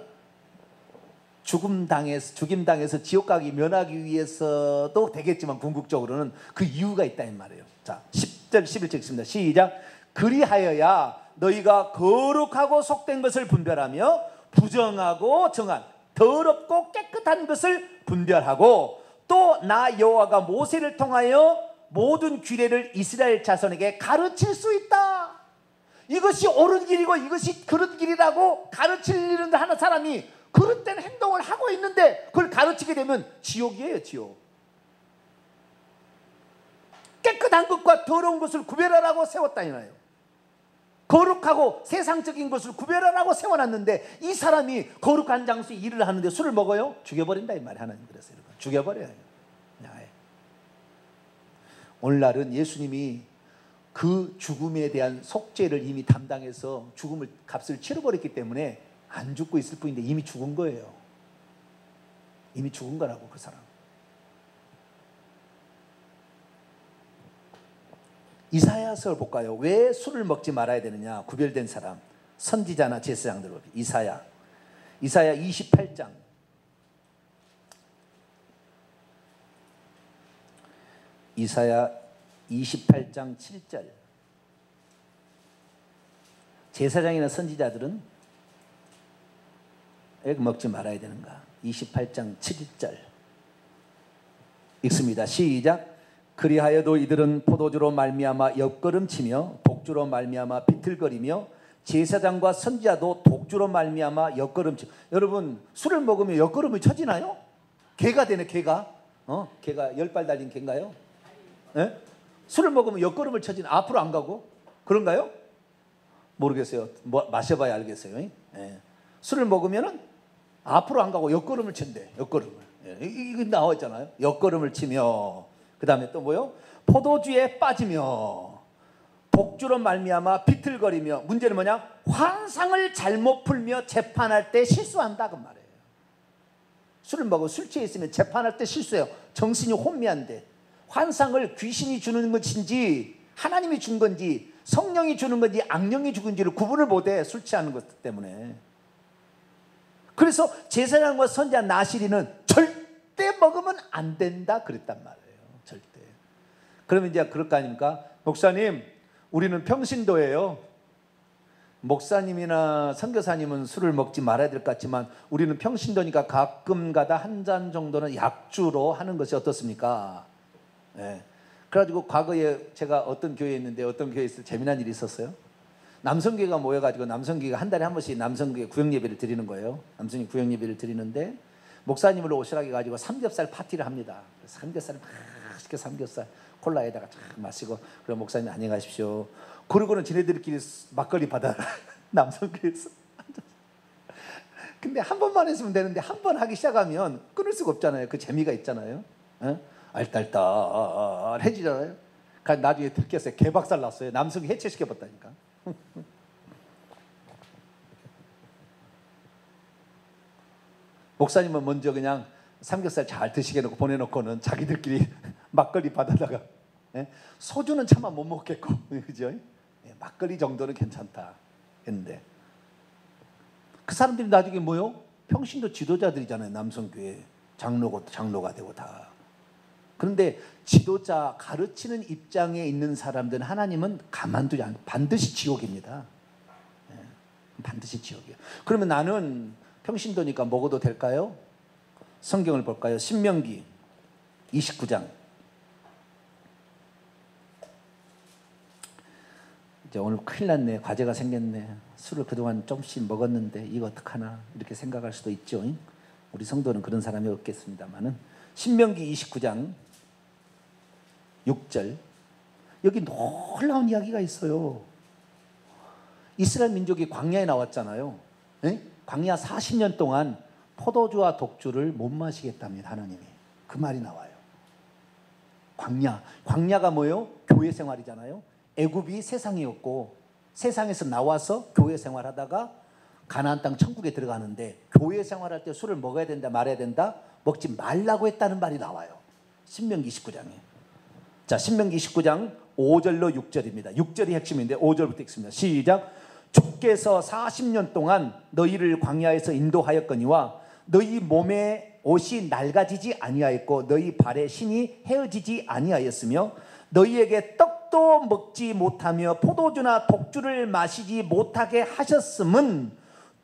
죽임당해서 지옥 가기 면하기 위해서도 되겠지만 궁극적으로는 그 이유가 있다는 말이에요. 자, 10절 11절 읽습니다. 시작. 그리하여야 너희가 거룩하고 속된 것을 분별하며 부정하고 정한 더럽고 깨끗한 것을 분별하고 또 나 여호와가 모세를 통하여 모든 규례를 이스라엘 자손에게 가르칠 수 있다. 이것이 옳은 길이고 이것이 그런 길이라고 가르치는 하는 사람이 그릇된 행동을 하고 있는데 그걸 가르치게 되면 지옥이에요, 지옥. 깨끗한 것과 더러운 것을 구별하라고 세웠다니나요. 거룩하고 세상적인 것을 구별하라고 세워놨는데 이 사람이 거룩한 장소에 일을 하는데 술을 먹어요? 죽여버린다 이 말이에요. 하나님 그래서 여러분 죽여버려요. 오늘날은 예수님이 그 죽음에 대한 속죄를 이미 담당해서 죽음을 값을 치러버렸기 때문에 안 죽고 있을 뿐인데 이미 죽은 거예요. 이미 죽은 거라고 그 사람. 이사야서를 볼까요? 왜 술을 먹지 말아야 되느냐? 구별된 사람, 선지자나 제사장들. 이사야 28장. 이사야 28장 7절. 제사장이나 선지자들은 왜 먹지 말아야 되는가? 28장 7절 읽습니다. 시작. 그리하여도 이들은 포도주로 말미암아 옆걸음치며 독주로 말미암아 비틀거리며 제사장과 선지자도 독주로 말미암아 옆걸음치. 여러분 술을 먹으면 옆걸음이 쳐지나요? 개가 되네. 개가 개가 10발 달린 개인가요? 네? 술을 먹으면 옆걸음을 쳐지는 앞으로 안 가고 그런가요? 모르겠어요. 마셔봐야 알겠어요. 예. 술을 먹으면은 앞으로 안 가고 옆걸음을 친대. 옆걸음을. 예. 이거 나와 있잖아요. 옆걸음을 치며 그 다음에 또 뭐요? 포도주에 빠지며 복주로 말미암아 비틀거리며 문제는 뭐냐? 환상을 잘못 풀며 재판할 때 실수한다 그 말이에요. 술을 먹고 술 취해 있으면 재판할 때 실수해요. 정신이 혼미한데 환상을 귀신이 주는 것인지 하나님이 준 건지 성령이 주는 건지 악령이 주는 건지를 구분을 못해 술 취하는 것 때문에. 그래서 제사장과 선지자 나시리는 절대 먹으면 안 된다 그랬단 말이에요. 절대. 그러면 이제 그럴 거 아닙니까? 목사님 우리는 평신도예요. 목사님이나 선교사님은 술을 먹지 말아야 될 것 같지만 우리는 평신도니까 가끔가다 한 잔 정도는 약주로 하는 것이 어떻습니까? 예. 그래가지고 과거에 제가 어떤 교회에 있는데 어떤 교회에서 재미난 일이 있었어요. 남성교회가 모여가지고 남성교회가 한 달에 한 번씩 남성교회 구역예배를 드리는 거예요. 남성이 구역예배를 드리는데 목사님을 오시라고 해가지고 삼겹살 파티를 합니다. 삼겹살 맛있게 삼겹살 콜라에다가 쫙 마시고 그럼 목사님 안녕히 가십시오. 그러고는 지네들끼리 막걸리 받아 남성교회에서. 근데 한 번만 했으면 되는데 한 번 하기 시작하면 끊을 수가 없잖아요. 그 재미가 있잖아요. 어? 알딸딸해지잖아요. 나중에 들켰어요. 개박살 났어요. 남성이 해체시켜봤다니까. 목사님은 먼저 그냥 삼겹살 잘 드시게 놓고 보내놓고는 자기들끼리 막걸리 받아다가 소주는 차마 못 먹겠고 그죠? 막걸리 정도는 괜찮다 했는데 그 사람들이 나중에 뭐요? 평신도 지도자들이잖아요. 남성교회 장로가 되고 다. 그런데 지도자 가르치는 입장에 있는 사람들은 하나님은 가만두지 않고 반드시 지옥입니다. 반드시 지옥이에요. 그러면 나는 평신도니까 먹어도 될까요? 성경을 볼까요? 신명기 29장. 이제 오늘 큰일 났네. 과제가 생겼네. 술을 그동안 조금씩 먹었는데 이거 어떡하나 이렇게 생각할 수도 있죠. 우리 성도는 그런 사람이 없겠습니다만은 신명기 29장 6절 여기 놀라운 이야기가 있어요. 이스라엘 민족이 광야에 나왔잖아요. 광야 40년 동안 포도주와 독주를 못 마시겠답니다. 하나님이. 그 말이 나와요. 광야가 뭐예요? 교회 생활이잖아요. 애굽이 세상이었고 세상에서 나와서 교회 생활하다가 가나안 땅 천국에 들어가는데 교회 생활할 때 술을 먹어야 된다 말아야 된다? 먹지 말라고 했다는 말이 나와요. 신명기 29장에. 자, 신명기 29장 5절로 6절입니다. 6절이 핵심인데 5절부터 읽습니다. 시작. 주께서 40년 동안 너희를 광야에서 인도하였거니와 너희 몸에 옷이 낡아지지 아니하였고 너희 발에 신이 헤어지지 아니하였으며 너희에게 떡도 먹지 못하며 포도주나 독주를 마시지 못하게 하셨음은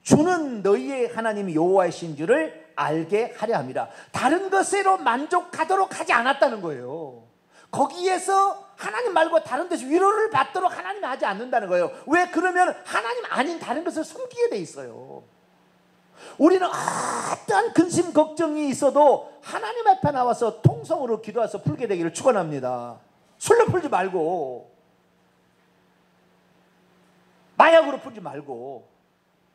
주는 너희의 하나님 여호와이신 줄을 알게 하려 합니다. 다른 것으로 만족하도록 하지 않았다는 거예요. 거기에서 하나님 말고 다른 데서 위로를 받도록 하나님이 하지 않는다는 거예요. 왜? 그러면 하나님 아닌 다른 것을 숨기게 돼 있어요. 우리는 어떠한 근심 걱정이 있어도 하나님 앞에 나와서 통성으로 기도해서 풀게 되기를 축원합니다. 술로 풀지 말고 마약으로 풀지 말고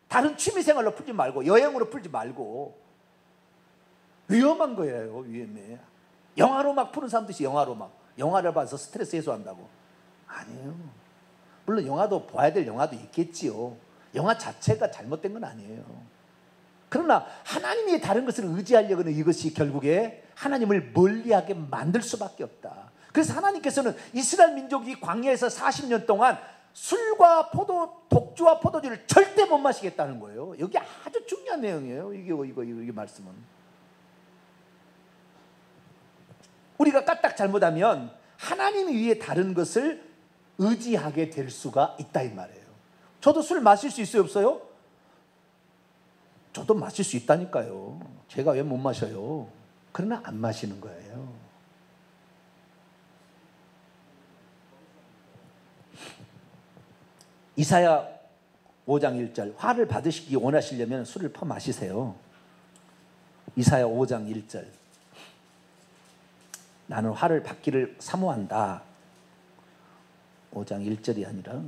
다른 취미생활로 풀지 말고 여행으로 풀지 말고 위험한 거예요. 위험해. 영화로 막 푸는 사람들이 영화로 막 영화를 봐서 스트레스 해소한다고. 아니에요. 물론 영화도 봐야 될 영화도 있겠지요. 영화 자체가 잘못된 건 아니에요. 그러나 하나님이 다른 것을 의지하려고 하는 이것이 결국에 하나님을 멀리하게 만들 수밖에 없다. 그래서 하나님께서는 이스라엘 민족이 광야에서 40년 동안 술과 독주와 포도주를 절대 못 마시겠다는 거예요. 여기 아주 중요한 내용이에요. 이게 말씀은. 우리가 까딱 잘못하면 하나님 위에 다른 것을 의지하게 될 수가 있다 이 말이에요. 저도 술 마실 수 있어요, 없어요? 저도 마실 수 있다니까요. 제가 왜 못 마셔요? 그러나 안 마시는 거예요. 이사야 5장 1절 화를 받으시기 원하시려면 술을 퍼 마시세요. 이사야 5장 1절 나는 화를 받기를 사모한다. 5장 1절이 아니라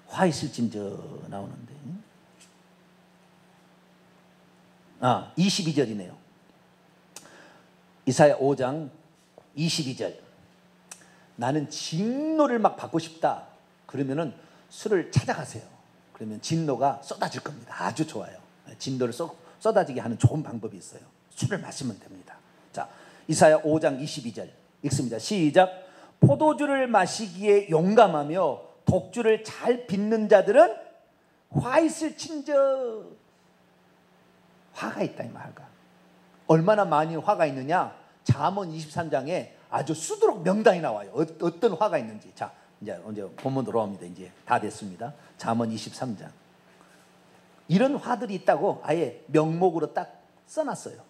화 있을진저 나오는데 22절이네요. 이사야 5장 22절. 나는 진노를 막 받고 싶다. 그러면은 술을 찾아가세요. 그러면 진노가 쏟아질 겁니다. 아주 좋아요. 진노를 쏟아지게 하는 좋은 방법이 있어요. 술을 마시면 됩니다. 자, 이사야 5장 22절 읽습니다. 시작. 포도주를 마시기에 용감하며 독주를 잘 빚는 자들은 화 있을진저. 화가 있다 이 말가. 얼마나 많이 화가 있느냐? 잠언 23장에 아주 수두룩 명단이 나와요. 어떤 화가 있는지. 자, 이제 본문 돌아옵니다. 이제 다 됐습니다. 잠언 23장. 이런 화들이 있다고 아예 명목으로 딱 써놨어요.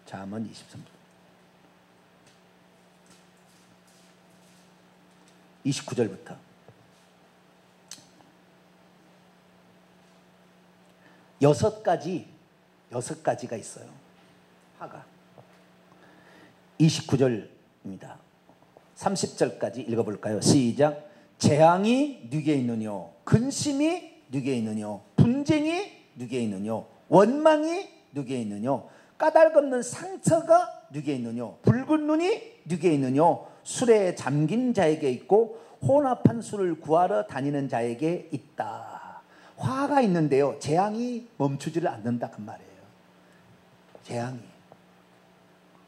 잠언 23장 29절부터 6가지가 있어요. 화가 29절입니다. 30절까지 읽어볼까요? 시작. 재앙이 누게 있느뇨? 근심이 누게 있느뇨? 분쟁이 누게 있느뇨? 원망이 누게 있느뇨? 까닭없는 상처가 누게 있느뇨? 붉은 눈이 누게 있느뇨? 술에 잠긴 자에게 있고 혼합한 술을 구하러 다니는 자에게 있다. 화가 있는데요, 재앙이 멈추지를 않는다 그 말이에요. 재앙이.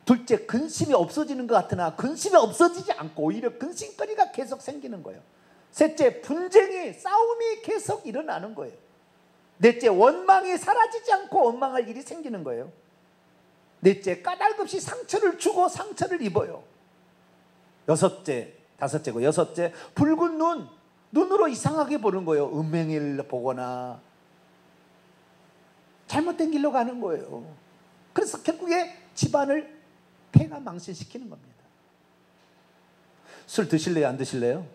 둘째, 근심이 없어지는 것 같으나 근심이 없어지지 않고 오히려 근심거리가 계속 생기는 거예요. 셋째, 분쟁이, 싸움이 계속 일어나는 거예요. 넷째, 원망이 사라지지 않고 원망할 일이 생기는 거예요. 넷째, 까닭없이 상처를 주고 상처를 입어요. 여섯째, 붉은 눈으로 이상하게 보는 거예요. 음행을 보거나 잘못된 길로 가는 거예요. 그래서 결국에 집안을 폐가 망신시키는 겁니다. 술 드실래요? 안 드실래요?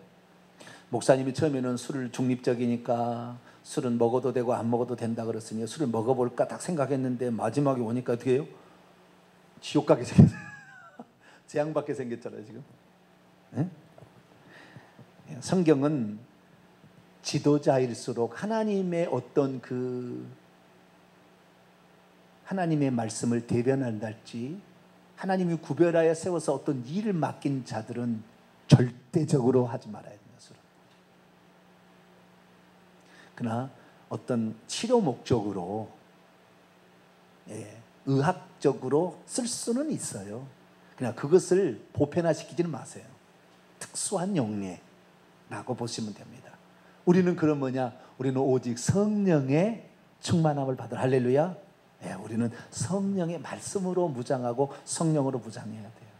목사님이 처음에는 술을 중립적이니까 술은 먹어도 되고 안 먹어도 된다 그랬으니 술을 먹어볼까 딱 생각했는데 마지막에 오니까 어떻게 해요? 지옥 가게 생겼어요. 재앙받게 생겼잖아요 지금. 네? 성경은 지도자일수록 하나님의 어떤 하나님의 말씀을 대변한달지 하나님이 구별하여 세워서 어떤 일을 맡긴 자들은 절대적으로 하지 말아야 됩니다. 그러나 어떤 치료 목적으로 의학적으로 쓸 수는 있어요. 그러나 그것을 보편화시키지는 마세요. 특수한 용례라고 보시면 됩니다. 우리는 그럼 뭐냐? 우리는 오직 성령의 충만함을 받을 할렐루야. 우리는 성령의 말씀으로 무장하고 성령으로 무장해야 돼요.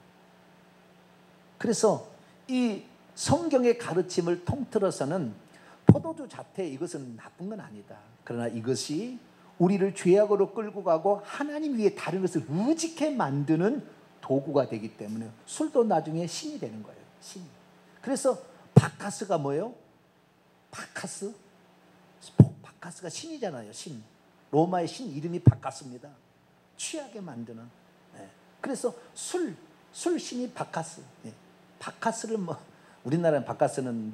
그래서 이 성경의 가르침을 통틀어서는 포도주 자체 이것은 나쁜 건 아니다. 그러나 이것이 우리를 죄악으로 끌고 가고 하나님 위에 다른 것을 의지케 만드는 도구가 되기 때문에 술도 나중에 신이 되는 거예요. 신. 그래서 바카스가 뭐예요? 바카스가 신이잖아요. 신. 로마의 신 이름이 바카스입니다. 취하게 만드는. 그래서 술 신이 바카스. 바카스를 우리나라는 바카스는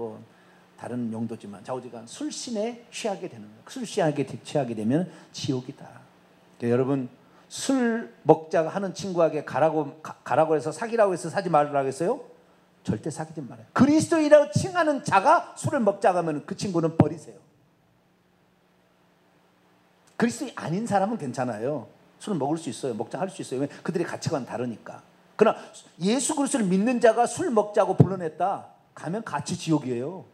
다른 용도지만 자오지간 술신에 취하게 되는 거예요. 술신에 취하게 되면 지옥이다. 그러니까 여러분 술 먹자고 하는 친구에게 가라고 해서 사귀라고 해서 사지 말라고 했어요? 절대 사귀지 말아요. 그리스도인이라고 칭하는 자가 술을 먹자고 하면 그 친구는 버리세요. 그리스도인이 아닌 사람은 괜찮아요. 술을 먹을 수 있어요. 먹자 할 수 있어요. 왜? 그들의 가치관은 다르니까. 그러나 예수 그리스도를 믿는 자가 술 먹자고 불러냈다 가면 같이 지옥이에요.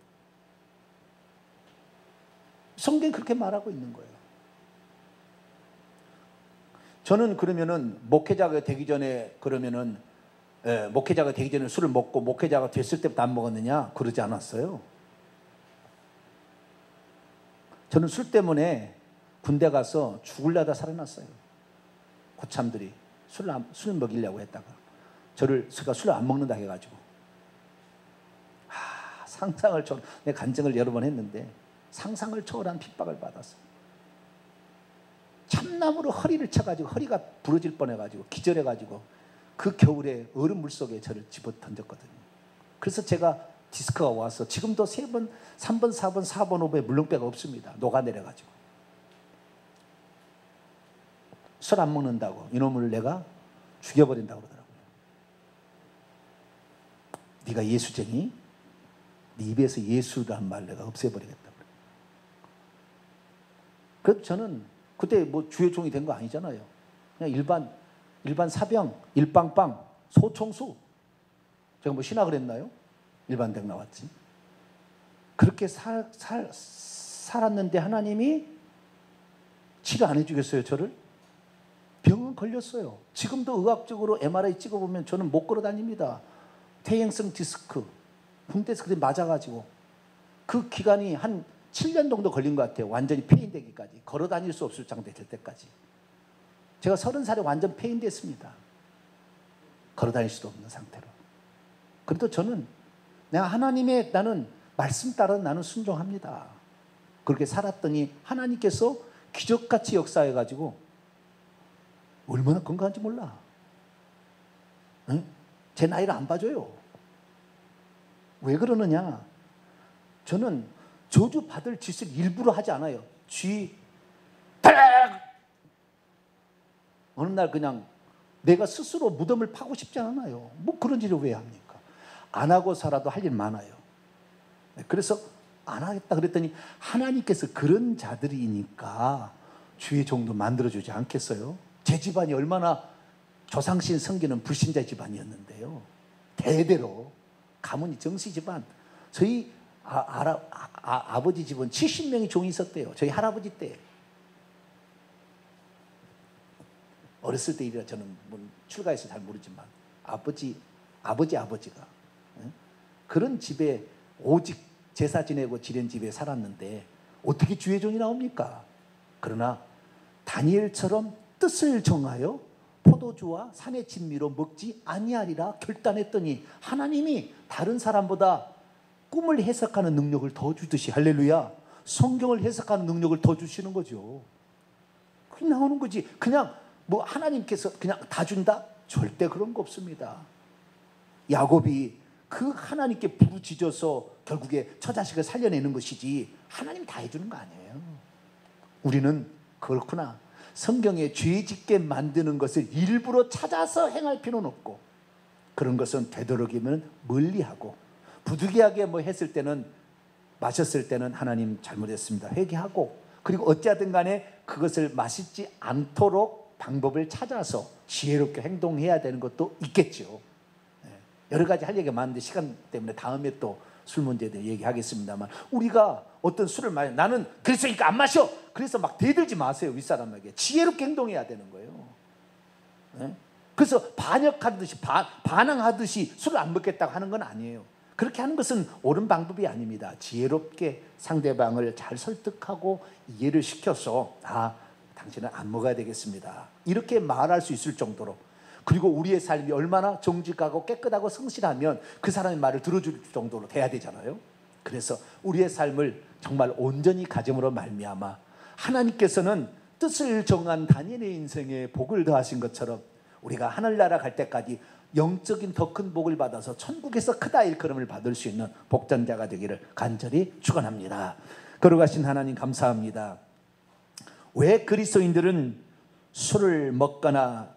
성경이 그렇게 말하고 있는 거예요. 저는 그러면은 목회자가 되기 전에 술을 먹고 목회자가 됐을 때부터 안 먹었느냐? 그러지 않았어요. 저는 술 때문에 군대 가서 죽으려다 살아났어요. 고참들이 술 먹이려고 했다가 제가 술을 안 먹는다 해가지고 상상을 내 간증을 여러 번 했는데 상상을 초월한 핍박을 받았어요. 참나무로 허리를 쳐가지고 허리가 부러질 뻔해가지고 기절해가지고 그 겨울에 얼음 물속에 저를 집어 던졌거든요. 그래서 제가 디스크가 와서 지금도 3번, 3번, 4번, 4번, 5번에 물렁뼈가 없습니다. 녹아내려가지고. 술 안 먹는다고 이놈을 내가 죽여버린다고 그러더라고요. 네가 예수쟁이? 네 입에서 예수란 말 내가 없애버리겠다. 그래서 저는 그때 뭐 주의 종이 된 거 아니잖아요. 그냥 일반 사병, 일빵빵, 소총수. 제가 뭐 신학을 했나요? 일반대학 나왔지. 그렇게 살았는데 하나님이 치료 안 해주겠어요, 저를? 병은 걸렸어요. 지금도 의학적으로 MRI 찍어보면 저는 못 걸어 다닙니다. 퇴행성 디스크. 군대에서 그게 맞아가지고. 그 기간이 한 7년 정도 걸린 것 같아요. 완전히 폐인되기까지. 걸어 다닐 수 없을 정도 될 때까지. 제가 30살에 완전 폐인됐습니다. 걸어 다닐 수도 없는 상태로. 그래도 저는 내가 하나님의 나는 말씀 따라 나는 순종합니다. 그렇게 살았더니 하나님께서 기적같이 역사해가지고 얼마나 건강한지 몰라. 응? 제 나이를 안 봐줘요. 왜 그러느냐? 저는 저주 받을 짓을 일부러 하지 않아요. 어느 날 그냥 내가 스스로 무덤을 파고 싶지 않아요. 뭐 그런 일을 왜 합니까? 안 하고 살아도 할 일 많아요. 그래서 안 하겠다 그랬더니 하나님께서 그런 자들이니까 주의 종도 만들어주지 않겠어요? 제 집안이 얼마나 조상신 섬기는 불신자 집안이었는데요. 대대로 가문이 정씨 집안. 저희 아버지 집은 70명이 종이 있었대요. 저희 할아버지 때. 어렸을 때 일이라 저는 뭐 출가해서 잘 모르지만 아버지가 그런 집에 오직 제사 지내고 지낸 집에 살았는데 어떻게 주의 종이 나옵니까? 그러나 다니엘처럼 뜻을 정하여 포도주와 산의 진미로 먹지 아니하리라 결단했더니 하나님이 다른 사람보다 꿈을 해석하는 능력을 더 주듯이 할렐루야 성경을 해석하는 능력을 더 주시는 거죠. 그게 나오는 거지. 그냥 뭐 하나님께서 그냥 다 준다? 절대 그런 거 없습니다. 야곱이 그 하나님께 부르짖어서 결국에 처자식을 살려내는 것이지 하나님 다 해주는 거 아니에요. 우리는 그렇구나. 성경에 죄 짓게 만드는 것을 일부러 찾아서 행할 필요는 없고 그런 것은 되도록이면 멀리하고 부득이하게 뭐 했을 때는 마셨을 때는 하나님 잘못했습니다. 회개하고 그리고 어찌하든 간에 그것을 마시지 않도록 방법을 찾아서 지혜롭게 행동해야 되는 것도 있겠죠. 여러 가지 할 얘기가 많은데 시간 때문에 다음에 또 술 문제에 대해 얘기하겠습니다만 우리가 어떤 술을 마셔 나는 그랬으니까 안 마셔 그래서 막 대들지 마세요. 윗사람에게 지혜롭게 행동해야 되는 거예요. 그래서 반역하듯이 반항하듯이 술을 안 먹겠다고 하는 건 아니에요. 그렇게 하는 것은 옳은 방법이 아닙니다. 지혜롭게 상대방을 잘 설득하고 이해를 시켜서 당신은 안 먹어야 되겠습니다. 이렇게 말할 수 있을 정도로 그리고 우리의 삶이 얼마나 정직하고 깨끗하고 성실하면 그 사람의 말을 들어줄 정도로 돼야 되잖아요. 그래서 우리의 삶을 정말 온전히 가짐으로 말미암아 하나님께서는 뜻을 정한 다니엘의 인생에 복을 더하신 것처럼 우리가 하늘나라 갈 때까지 영적인 더 큰 복을 받아서 천국에서 크다 일컬음을 받을 수 있는 복전자가 되기를 간절히 축원합니다. 거룩하신 하나님 감사합니다. 왜 그리스도인들은 술을 먹거나